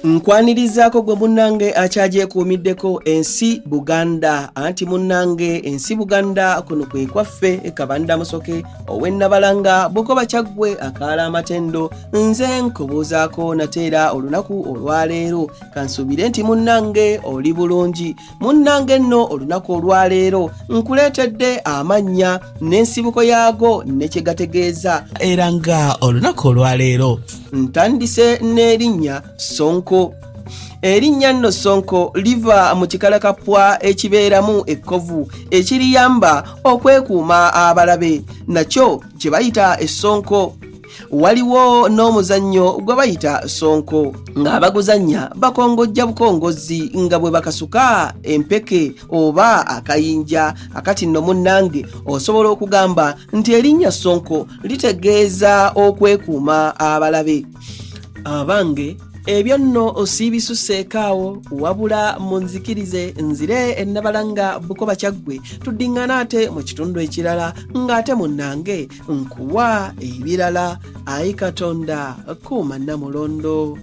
Nkwanirizaako gwe munnange akyagyekuumiddeko ensi Buganda anti munnange ensi Buganda kuno kwe kwaffe Kabanda Musoke ow'Ennabalanga Bukoba Kyaggwe akaala amatendo nze nkubuuzaako nateera olunaku olwaleero kansuubire nti munnange oli bulungi munnange nno olunaku olwaleero nkuleetedde amannya n'ensibuko yaago ne kye gategeeza era nga olunaku olwaleero ntandise n'erinnya Sonko. Erinnya nno Sonko liva mu kikalakapwa ekibeeramu ekkovu ekiriyamba okwekuuma abalabe nakyo kye bayita essonko. Waliwo n'omuzannyo gwe bayita Sonko ng'abaguzannya bakongojja bukongozzi nga bwe bakasuka empeke oba akayinja akati nno munnange osobola okugamba nti erinnya Sonko litegeeza okwekuuma abalabe. Abange ebyo nno osiibisuseekaawo wabula munzikirize nzire Ennabalanga Bukoba Kyaggwe tuddiŋŋana ate mu kitundu ekirala ng'ate munnange nkuwa ebirala. Ayi Katonda kuuma Namulondo.